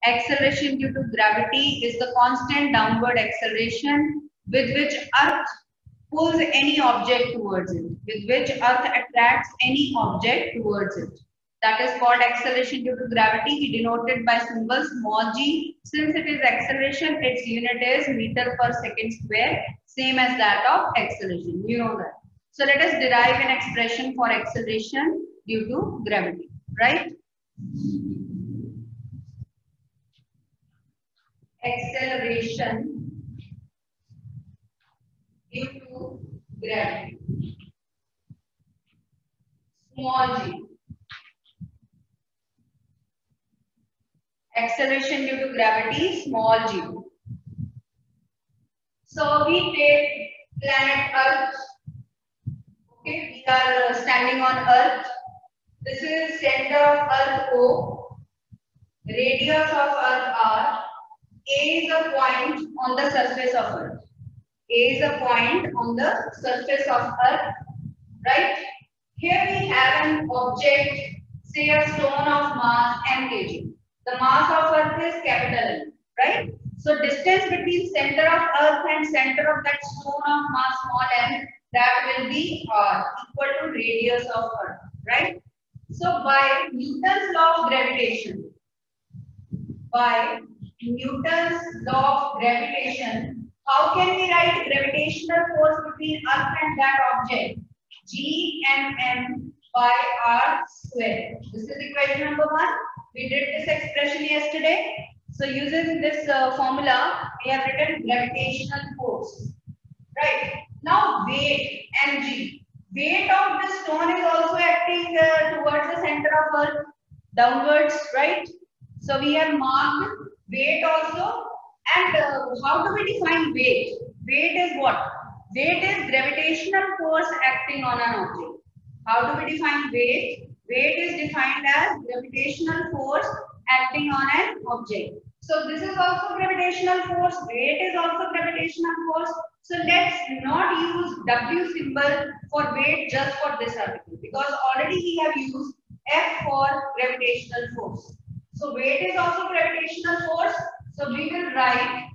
Acceleration due to gravity is the constant downward acceleration with which Earth pulls any object towards it, with which Earth attracts any object towards it. That is called acceleration due to gravity, denoted by symbol small g. Since it is acceleration, its unit is meter per second square, same as that of acceleration. You know that. So let us derive an expression for acceleration due to gravity, right? Acceleration due to gravity, small g. Acceleration due to gravity, small g. So we take planet Earth. Okay, we are standing on Earth. This is center of Earth O. Radius of Earth R. A is a point on the surface of Earth. A is a point on the surface of Earth, right? Here we have an object, say a stone of mass m kg. The mass of Earth is capital M, right? So distance between center of Earth and center of that stone of mass small m, that will be r, equal to radius of Earth, right? So by Newton's law of gravitation, by Newton's law of gravitation, how can we write gravitational force between Earth and that object? Gmm by r square. This is equation number 1. We did this expression yesterday. So using this formula, we have written gravitational force. Right. Now weight mg. Weight of the stone is also acting towards the center of Earth, downwards, right? So we have marked weight also. And how do we define weight? Weight is what? Weight is gravitational force acting on an object. How do we define weight? Weight is defined as gravitational force acting on an object. So this is also gravitational force. Weight is also gravitational force. So let's not use W symbol for weight just for this article, because already we have used F for gravitational force. So weight is also gravitational force. So we will write,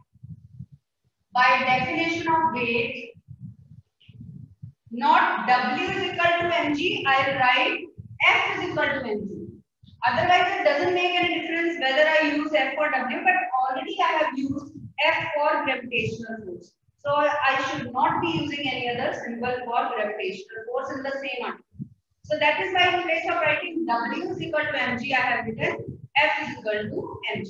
by definition of weight, not W is equal to mg, I will write F is equal to mg. Otherwise, it doesn't make any difference whether I use F or W, but already I have used F for gravitational force. So I should not be using any other symbol for gravitational force in the same article. So that is why in place of writing W is equal to mg, I have written F is equal to mg.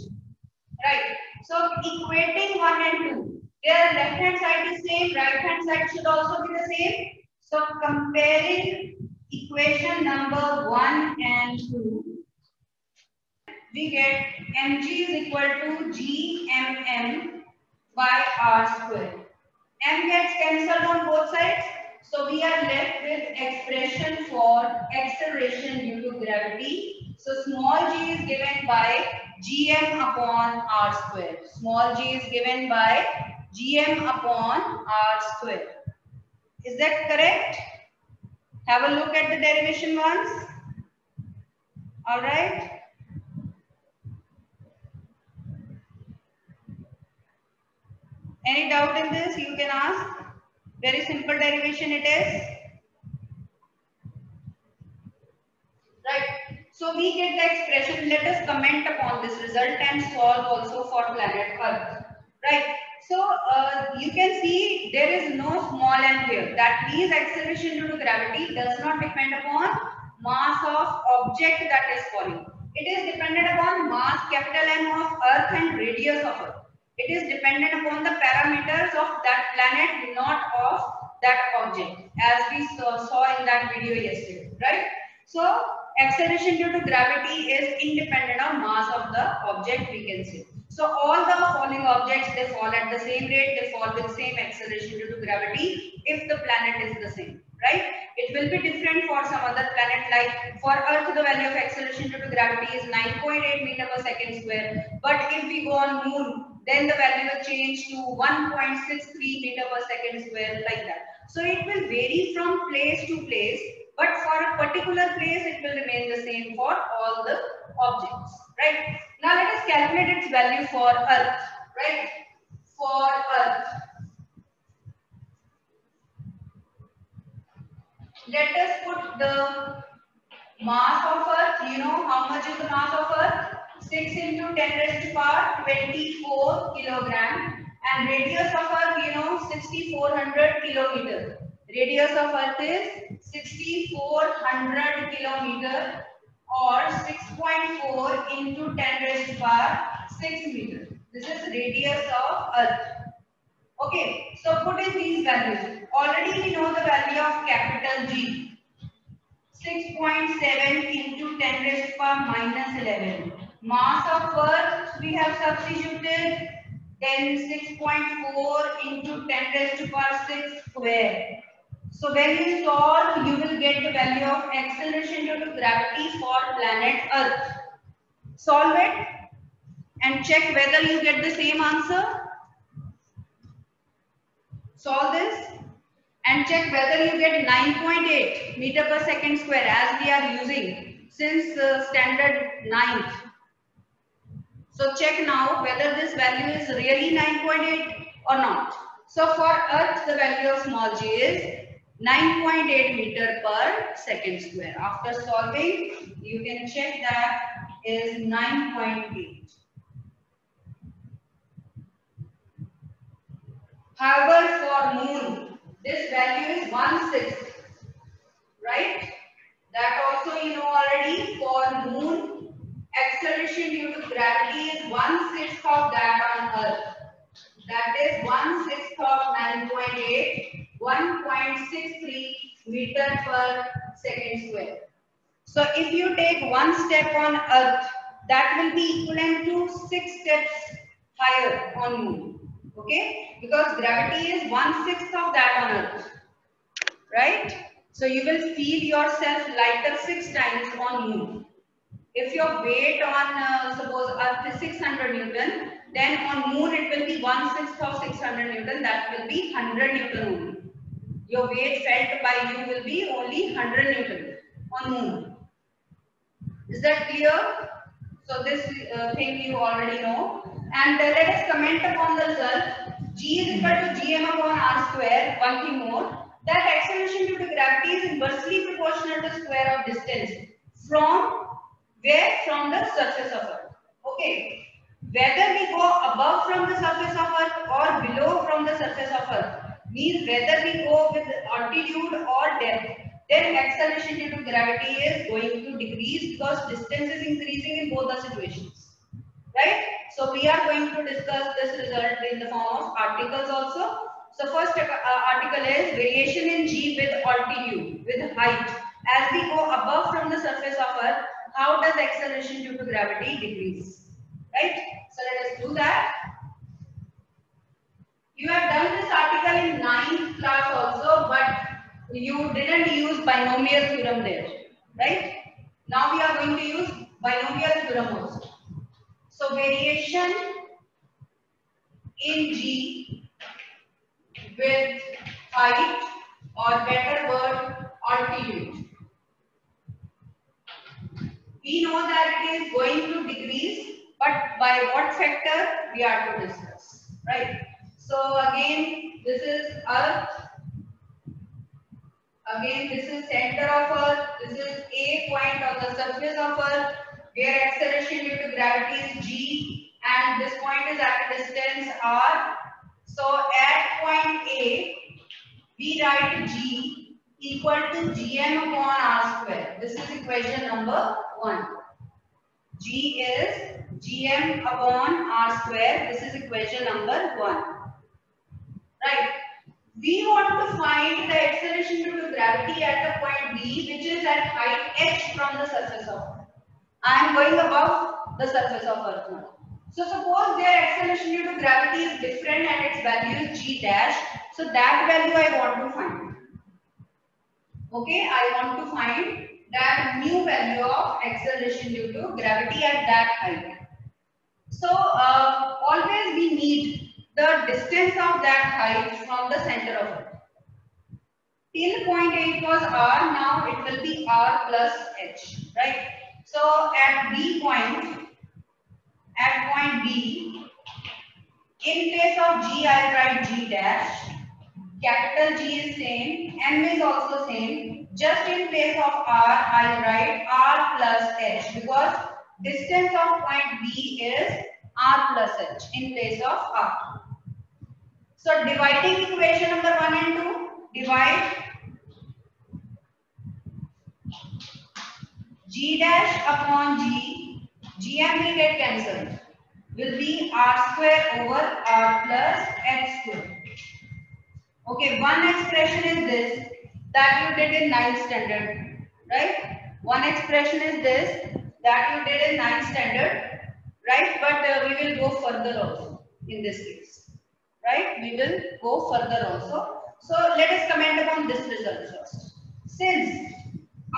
Right. So equating 1 and 2. Their left hand side is same, right hand side should also be the same. So comparing equation number 1 and 2, we get mg is equal to gmm by r square. M gets cancelled on both sides. So we are left with expression for acceleration due to gravity. So small g is given by gm upon r square. Small g is given by gm upon r square. Is that correct? Have a look at the derivation once. All right. Any doubt in this? You can ask. Very simple derivation it is. Right. So we get the expression. Let us comment upon this result and solve also for planet Earth. Right. So you can see there is no small m here. That means acceleration due to gravity does not depend upon mass of object that is falling. It is dependent upon mass capital M of Earth and radius of Earth. It is dependent upon the parameters of that planet, not of that object, as we saw in that video yesterday, right? So acceleration due to gravity is independent of mass of the object, we can say. So all the falling objects, they fall at the same rate, they fall with same acceleration due to gravity if the planet is the same, right? It will be different for some other planet, like for Earth the value of acceleration due to gravity is 9.8 meter per second square, but if we go on Moon, then the value will change to 1.63 meter per second square, like that. So it will vary from place to place, but for a particular place it will remain the same for all the objects, right? Now let us calculate its value for Earth, right? For Earth, let us put the mass of Earth. You know how much is the mass of Earth? 6 into 10 raised to power 24 kilogram. And radius of Earth, you know, 6400 kilometer. Radius of Earth is 6400 kilometer, or 6.4 into 10 raised to power 6 meter. This is radius of Earth. Okay, so put in these values. Already we know the value of capital G. 6.7 into 10 raised to power minus 11. Mass of Earth we have substituted. Then 6.4 into 10 raised to power 6 square. So when you solve, you will get the value of acceleration due to gravity for planet Earth. Solve it and check whether you get the same answer. Solve this and check whether you get 9.8 meter per second square as we are using since standard 9th. So check now whether this value is really 9.8 or not. So for Earth, the value of small g is 9.8 meter per second square. After solving, you can check that is 9.8. However, for Moon, this value is 1/6, right? That also you know already. For Moon, acceleration due to gravity is 1/6 of that on Earth. That is 1/6 of 9.8, 1.63 meter per second square. So if you take one step on Earth, that will be equivalent to 6 steps higher on Moon. Okay, because gravity is 1/6 of that on Earth, right? So you will feel yourself lighter 6 times on Moon. If your weight on suppose Earth is 600 Newton, then on Moon it will be 1/6 of 600 Newton. That will be 100 Newton only. Your weight felt by you will be only 100 Newton on Moon. Is that clear? So this thing you already know. And let us comment upon the result. G is equal to gm upon r square. One thing more, that acceleration due to gravity is inversely proportional to square of distance from where? From the surface of Earth. Okay. Whether we go above from the surface of Earth or below from the surface of Earth means whether we go with altitude or depth, then acceleration due to gravity is going to decrease because distance is increasing in both the situations. Right? So we are going to discuss this result in the form of articles also. So first article is variation in G with altitude, with height. As we go above from the surface of Earth, how does acceleration due to gravity decrease? Right? So let us do that. You have done this article in 9th class also, but you didn't use binomial theorem there. Right? Now we are going to use binomial theorem also. So variation in G with height, or better word, altitude. We know that it is going to decrease, but by what factor we are to discuss, right? So again, this is Earth. Again, this is center of Earth. This is a point on the surface of Earth where acceleration due to gravity is g, and this point is at a distance r. So at point A, we write g equal to gm upon r square. This is equation number 1. G is gm upon r square. This is equation number 1. Right. We want to find the acceleration due to gravity at the point B, which is at height h from the surface of Earth. I am going above the surface of Earth now. So suppose their acceleration due to gravity is different and its value is g dash. So that value I want to find. Okay, I want to find that new value of acceleration due to gravity at that height. So always we need the distance of that height from the center of Earth. Till point A it was r, now it will be r plus h, right? So at B point, at point B, in place of G, I'll write G dash. Capital G is same, M is also same. Just in place of R, I'll write R plus H because distance of point B is R plus H in place of R. So dividing equation number 1 and 2, divide G dash upon G and will get cancelled. Will be R square over R plus H square. Okay, one expression is this that you did in 9th standard, right? One expression is this that you did in 9th standard, right? But we will go further also in this case, right? We will go further also. So let us comment upon this result first. Since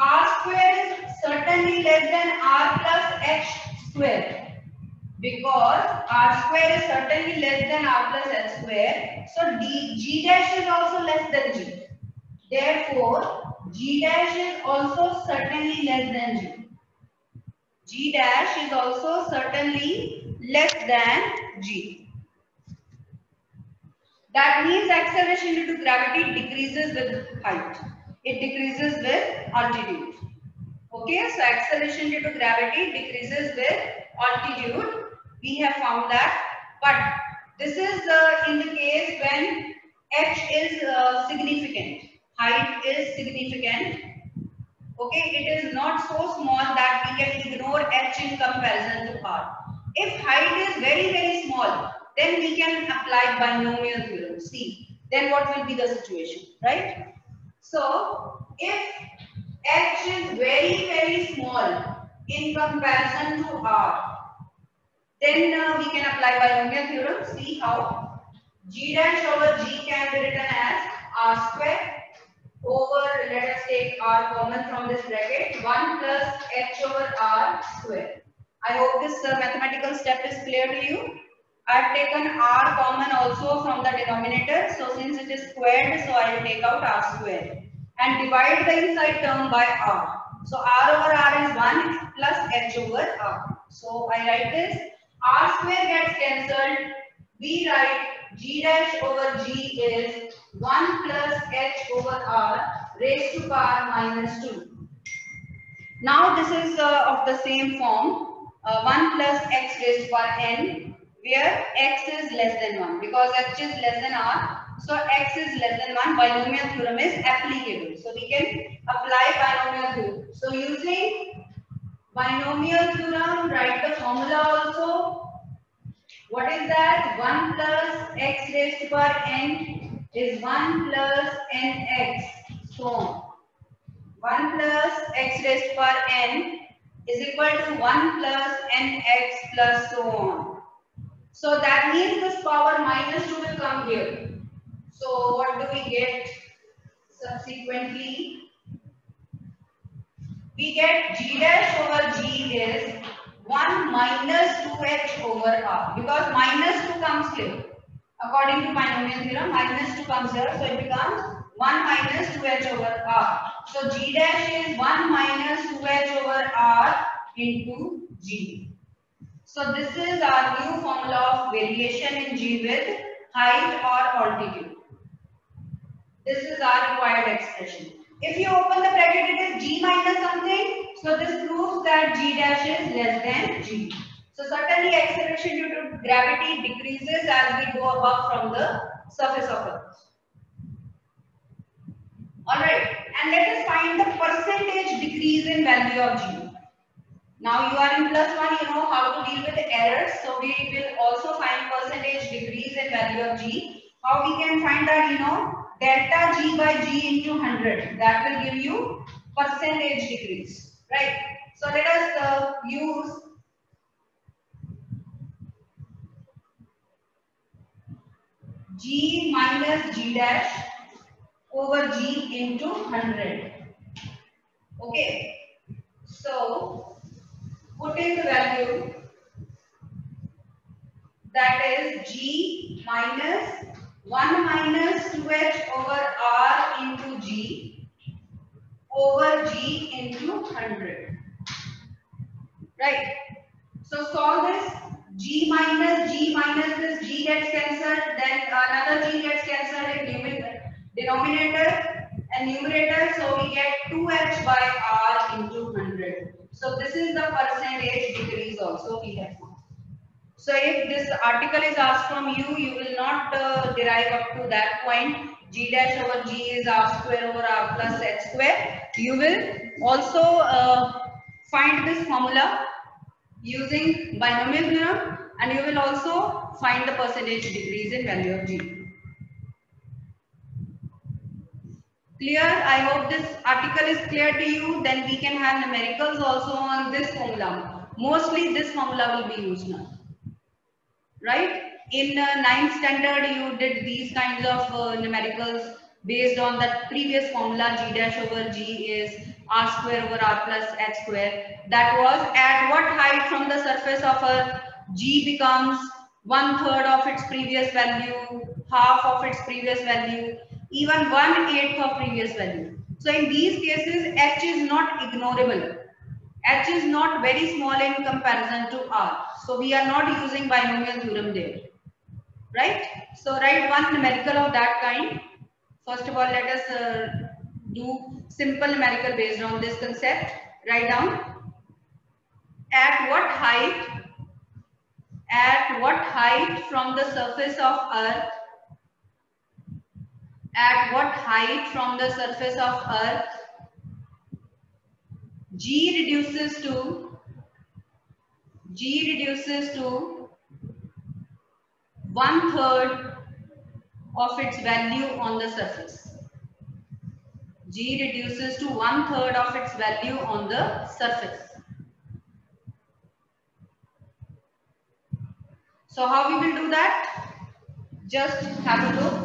R square is certainly less than R plus H square, because R square is certainly less than R plus H square, so G dash is also less than G. Therefore, G dash is also certainly less than G. G dash is also certainly less than G. That means acceleration due to gravity decreases with height. It decreases with altitude. Okay, so acceleration due to gravity decreases with altitude. We have found that, but this is in the case when h is significant, height is significant. Okay, it is not so small that we can ignore h in comparison to r. If height is very small, then we can apply binomial theorem. See, then what will be the situation, right? So if h is very small in comparison to r, then we can apply binomial theorem. See how? G dash over G can be written as R square over, let us take R common from this bracket, 1 plus H over R square. I hope this mathematical step is clear to you. I have taken R common also from the denominator. So since it is squared, so I will take out R square and divide the inside term by R. So R over R is 1 plus H over R. So I write this. R square gets cancelled. We write G dash over G is 1 plus H over R raised to power minus 2. Now this is of the same form, 1 plus x raised to power n, where x is less than 1 because h is less than r. So x is less than 1. Binomial theorem is applicable. So we can apply binomial theorem. So using binomial theorem, write the formula also. What is that? 1 plus x raised to power n is 1 plus nx, so on. 1 plus x raised to power n is equal to 1 plus nx plus so on. So that means this power minus 2 will come here. So what do we get subsequently? We get G dash over G is 1 minus 2h over r, because minus 2 comes here. According to binomial theorem, minus 2 comes here, so it becomes 1 minus 2h over r. So G dash is 1 minus 2h over r into G. So this is our new formula of variation in G with height or altitude. This is our required expression. If you open the bracket, it is G minus something. So this proves that G dash is less than G. So certainly acceleration due to gravity decreases as we go above from the surface of Earth. Alright, and let us find the percentage decrease in value of G. Now you are in +1, you know how to deal with errors. So we will also find percentage decrease in value of G. How we can find that, you know, delta G by G into 100. That will give you percentage decrease, right? So let us use G minus G dash over G into 100. Okay. So put in the value, that is G minus 1 minus 2h over r into G over G into 100. Right. So solve this. G minus this G gets cancelled, then another G gets cancelled in denominator and numerator, so we get 2H by R into 100. So this is the percentage decrease also we have found. So if this article is asked from you, you will not derive up to that point. G dash over G is R square over R plus H square. You will also find this formula using binomial theorem, and you will also find the percentage decrease in value of G. Clear? I hope this article is clear to you. Then we can have numericals also on this formula. Mostly this formula will be used now. Right? In 9th standard, you did these kinds of numericals based on that previous formula. G dash over G is R square over R plus H square. That was at what height from the surface of Earth G becomes 1/3 of its previous value, half of its previous value, even 1/8 of previous value. So in these cases, H is not ignorable. H is not very small in comparison to R. So we are not using binomial theorem there. Right? So write one numerical of that kind. First of all, let us do simple numerical based on this concept. Write down at what height from the surface of Earth, at what height from the surface of Earth G reduces to 1/3 of its value on the surface. G reduces to 1/3 of its value on the surface. So how we will do that? Just have a look.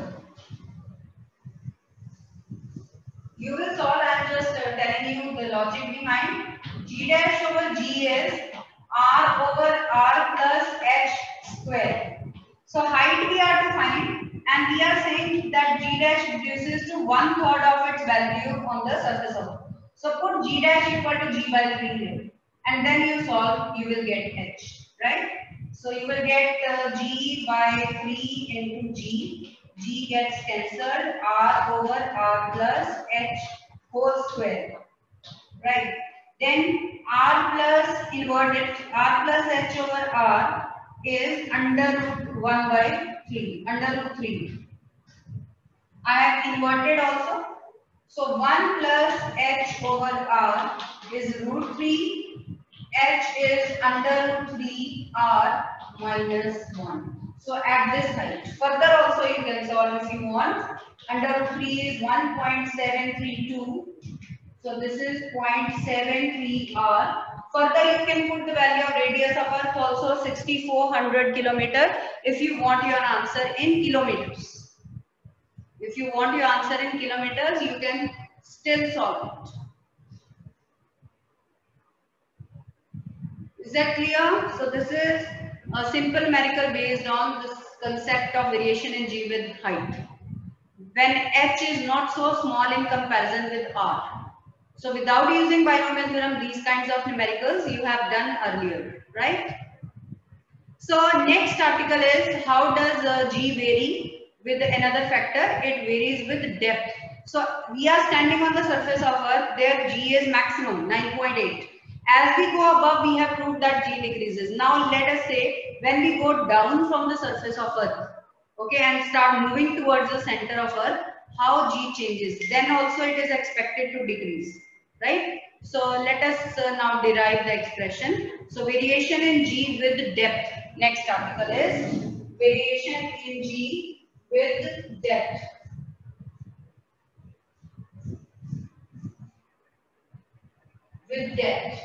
You will solve. I am just telling you the logic behind. G dash over G is R over R plus H square. So height we are to find, and we are saying that G dash reduces to 1/3 of its value on the surface of Earth. So put G dash equal to G by 3 here, and then you solve, you will get H, right? So you will get G by 3 into G. G gets cancelled, R over R plus H whole square, right? Then R plus inverted, R plus H over R is under root 1 by 3, under root 3. I have inverted also. So 1 plus H over R is root 3. H is under root 3 R minus 1. So at this height, further also you can solve if you want. Under root 3 is 1.732. So this is 0.73 R. Further you can put the value of radius of Earth also 6400 kilometer if you want your answer in kilometers. If you want your answer in kilometers, you can still solve it. Is that clear? So this is a simple numerical based on this concept of variation in G with height. When H is not so small in comparison with R. So without using binomial theorem, these kinds of numericals you have done earlier, right? So next article is how does G vary with another factor? It varies with depth. So we are standing on the surface of Earth, there G is maximum 9.8. As we go above, we have proved that G decreases. Now let us say when we go down from the surface of Earth, okay, and start moving towards the center of Earth, how G changes. Then also it is expected to decrease, right? So let us now derive the expression. So variation in G with depth. Next article is variation in G with depth. With depth.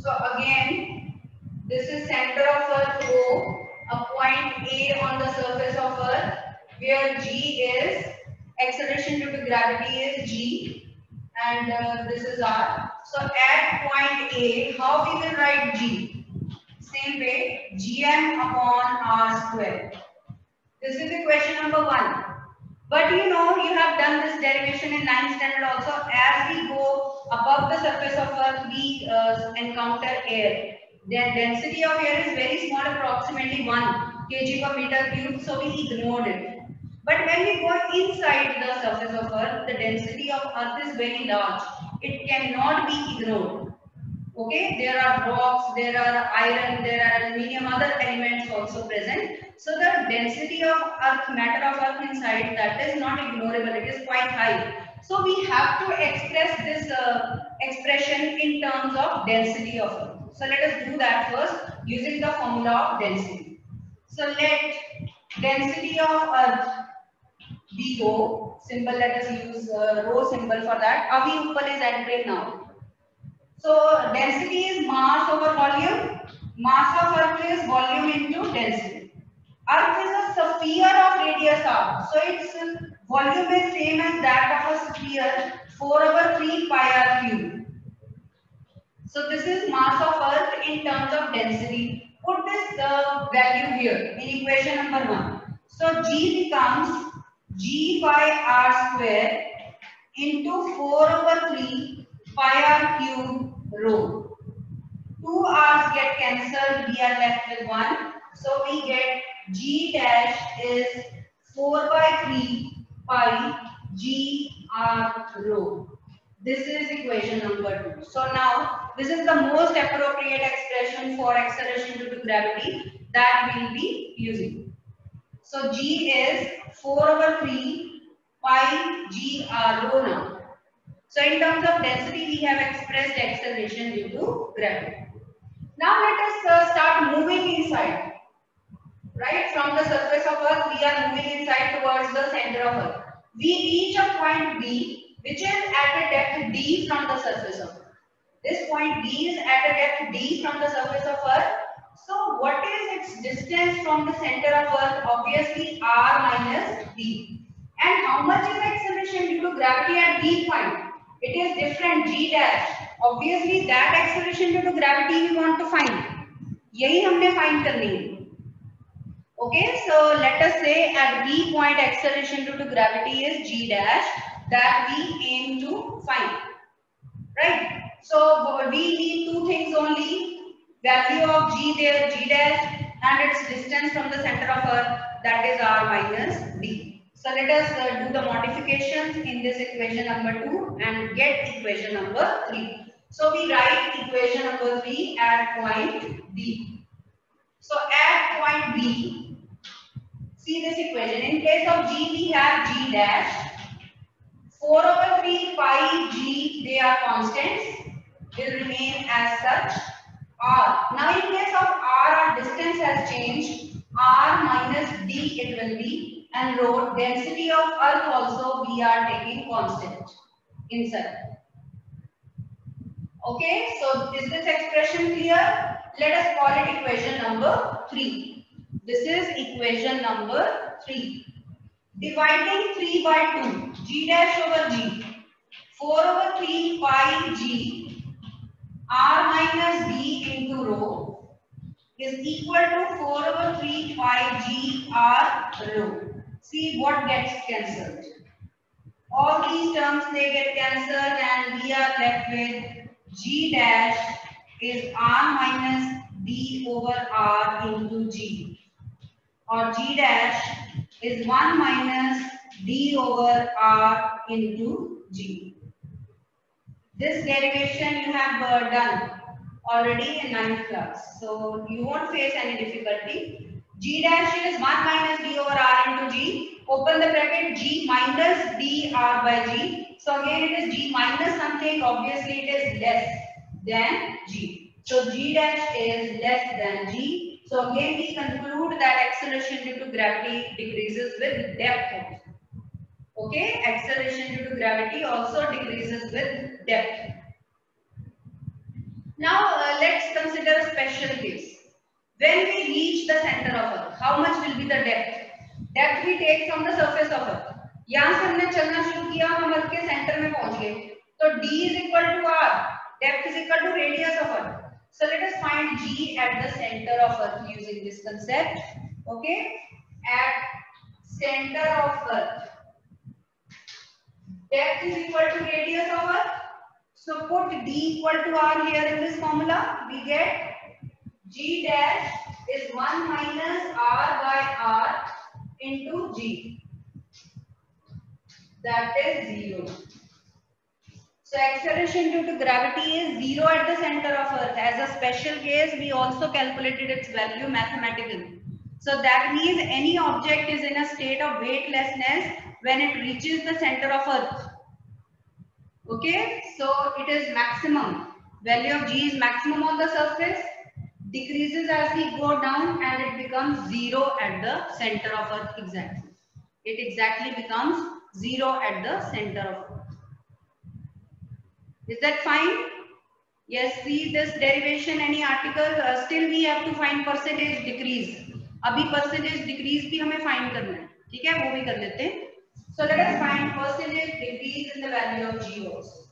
So again, this is center of Earth O, a point A on the surface of Earth, where G is acceleration due to gravity is G, and this is R. So at point A, how we will write G? Same way, Gm upon R square. This is the question number 1. But you know, you have done this derivation in 9th standard also. As we go above the surface of Earth, we encounter air. Their density of air is very small, approximately 1 kg per meter cube, so we ignored it. But when we go inside the surface of Earth, the density of Earth is very large. It cannot be ignored. Okay, there are rocks, there are iron, there are aluminium, other elements also present. So the density of earth, matter of earth inside, that is not ignorable, it is quite high. So we have to express this expression in terms of density of earth. So let us do that first using the formula of density. So let density of earth be rho, symbol, let us use rho symbol for that. Abhi upar is entering now. So density is mass over volume. Mass of Earth is volume into density. Earth is a sphere of radius r. So its volume is same as that of a sphere 4 over 3 pi r cube. So this is mass of Earth in terms of density. Put this value here in equation number 1. So G becomes G by r square into 4 over 3 pi r cube rho. 2 r's get cancelled, we are left with 1. So we get G dash is 4 by 3 pi G r rho. This is equation number 2. So now this is the most appropriate expression for acceleration due to gravity that we will be using. So G is 4 over 3 pi G r rho now. So in terms of density, we have expressed acceleration due to gravity. Now let us start moving inside. Right from the surface of Earth, we are moving inside towards the center of Earth. We reach a point B, which is at a depth D from the surface of Earth. This point B is at a depth D from the surface of Earth. So what is its distance from the center of Earth? Obviously r minus d. And how much is acceleration due to gravity at D point? It is different, G dash. Obviously that acceleration due to gravity we want to find. यही हमने find करनी है. Okay, so let us say at B point acceleration due to gravity is G dash that we aim to find. Right? So we need two things only. Value of G there, G dash, and its distance from the center of Earth, that is r minus d. So let us do the modifications in this equation number 2 and get equation number 3. So we write equation number 3 at point D. So at point B, see this equation. In case of G, we have G dash. 4 over 3 pi G, they are constants, will remain as such. R. Now in case of R, our distance has changed. R minus D it will be, and rho, density of Earth also we are taking constant inside. Okay, so is this expression clear? Let us call it equation number 3. This is equation number 3. Dividing 3 by 2, G dash over G, 4 over 3 pi G, R minus D into rho is equal to 4 over 3 pi G R rho. See what gets cancelled. All these terms they get cancelled and we are left with G dash is R minus D over R into G, or G dash is 1 minus D over R into G. This derivation you have done already in 9th class, so you won't face any difficulty. G dash is 1 minus D over R into G. Open the bracket, G minus D R by G. So again it is G minus something, obviously it is less than G. So G dash is less than G. So again we conclude that acceleration due to gravity decreases with depth. Okay, acceleration due to gravity also decreases with depth. Now let's consider a special case. When we reach the center of Earth, how much will be the depth? Depth we take from the surface of Earth. यहाँ से हमने चलना शुरू किया, हम Earth के center में पहुंच गए. तो D is equal to R. Depth is equal to radius of Earth. So let us find G at the center of Earth using this concept. Okay, at center of Earth. Depth is equal to radius of Earth. So put d equal to r here in this formula. We get g dash is 1 minus r by r into g. That is 0. So acceleration due to gravity is 0 at the center of Earth. As a special case, we also calculated its value mathematically. So that means any object is in a state of weightlessness when it reaches the center of Earth. Okay, so it is maximum. Value of g is maximum on the surface, decreases as we go down, and it becomes 0 at the center of Earth exactly. It exactly becomes 0 at the center of Earth. Is that fine? Yes, see this derivation, any article, still we have to find percentage decrease. अभी percentage decrease भी हमें find करना है, ठीक है, वो भी कर लेते हैं. So let us find percentage decrease in the value of g also.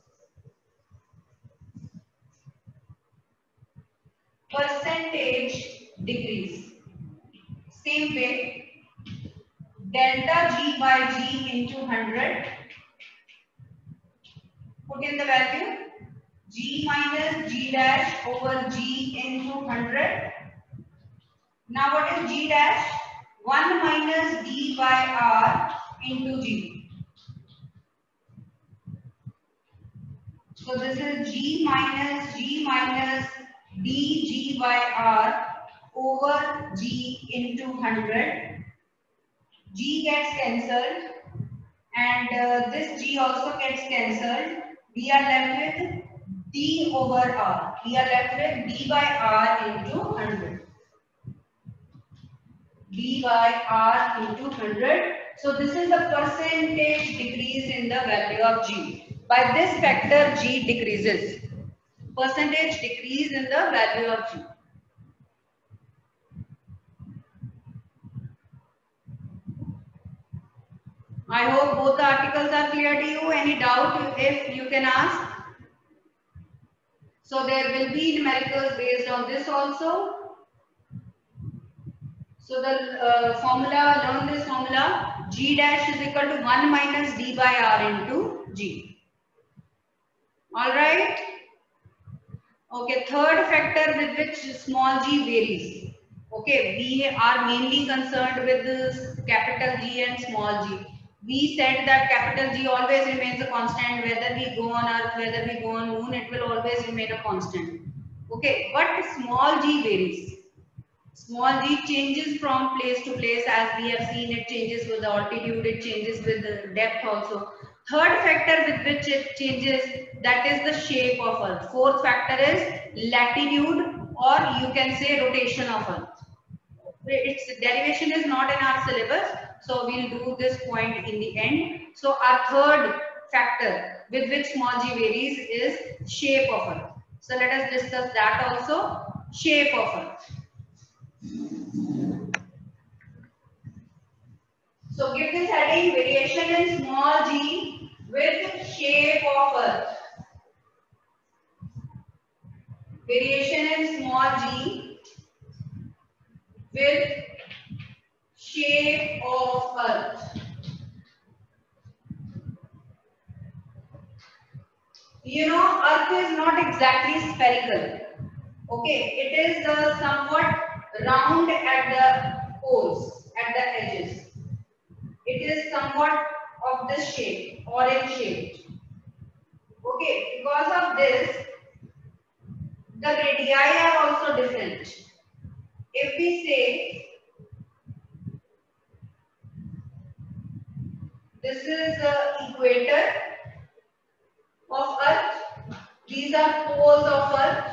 Percentage decrease. Same way, delta g by g into 100. Put in the value g minus g dash over g into 100. Now what is g dash? 1 minus d by r into g. So this is g minus dg by r over g into 100. G gets cancelled and this g also gets cancelled. We are left with d over r. We are left with d by r into 100. d by r into 100. So this is the percentage decrease in the value of g. By this factor, g decreases. Percentage decrease in the value of g. I hope both the articles are clear to you. Any doubt, if you can ask. So there will be numericals based on this also. So the formula, learn this formula, g dash is equal to 1 minus d by r into g. Alright. Okay, third factor with which small g varies. Okay, we are mainly concerned with this capital G and small g. We said that capital G always remains a constant, whether we go on Earth, whether we go on Moon, it will always remain a constant. Okay, but small g varies. Small g changes from place to place, as we have seen. It changes with the altitude, it changes with the depth also. Third factor with which it changes, that is the shape of Earth. Fourth factor is latitude, or you can say rotation of Earth. Its derivation is not in our syllabus, so we'll do this point in the end. So our third factor with which small g varies is shape of Earth. So let us discuss that also. Shape of Earth. So give this heading, variation in small g with shape of Earth. Variation in small g with shape of Earth. You know, Earth is not exactly spherical. Okay, it is somewhat round at the poles, at the edges. It is somewhat of this shape, orange shaped. Okay, because of this, the radii are also different. If we say this is the equator of Earth, these are poles of Earth.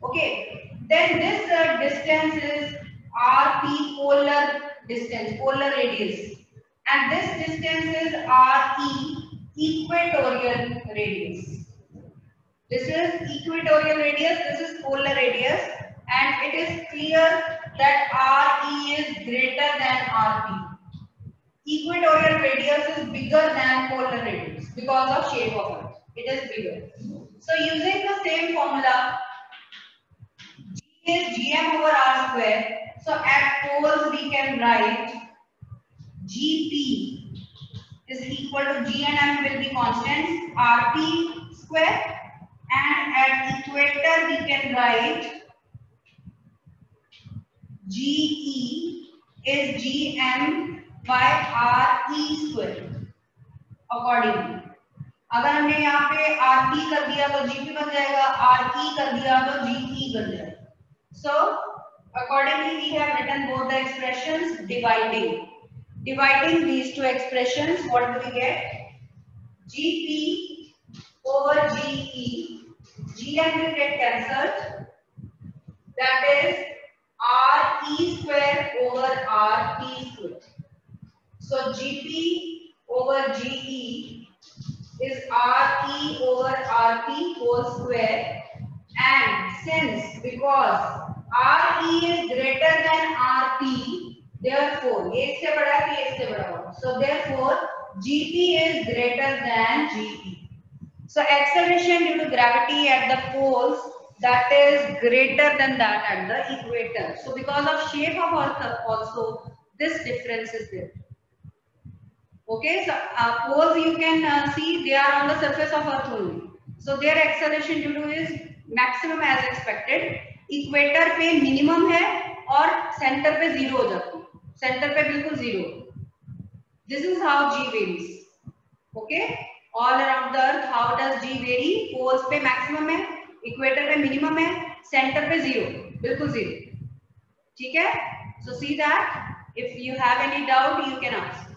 Okay, then this distance is RP, polar distance, polar radius, and this distance is RE, equatorial radius. This is equatorial radius, this is polar radius, and it is clear that RE is greater than RP. Equatorial radius is bigger than polar radius because of shape of Earth. It is bigger. So using the same formula, G is Gm over R square. So at poles we can write Gp is equal to G and M will be constants, RT square, and at equator we can write GE is GM by RE square accordingly. अगर हमने यहाँ पे RT कर दिया तो GP बन जाएगा, RE कर दिया तो GE बन जाएगा. So accordingly we have written both the expressions dividing these two expressions. What do we get? GP over GE, GM will get cancelled, that is RE square over RT square. So GP over GE is RE over RT whole square, and since because RE is greater than RT, therefore ये इससे बड़ा है ये इससे बड़ा होगा, so therefore GP is greater than GE. So acceleration due to gravity at the poles, that is greater than that at the equator. So because of shape of Earth also this difference is there. Okay, so poles you can see they are on the surface of Earth only. So their acceleration due to is maximum as expected. Equator पे minimum है और center पे zero हो जाती है. Center पे बिल्कुल zero. This is how G varies. Okay, all around the Earth how does G vary? Poles पे maximum है, equator पे minimum है, center पे zero, बिल्कुल zero. ठीक है? So see that. If you have any doubt, you can ask.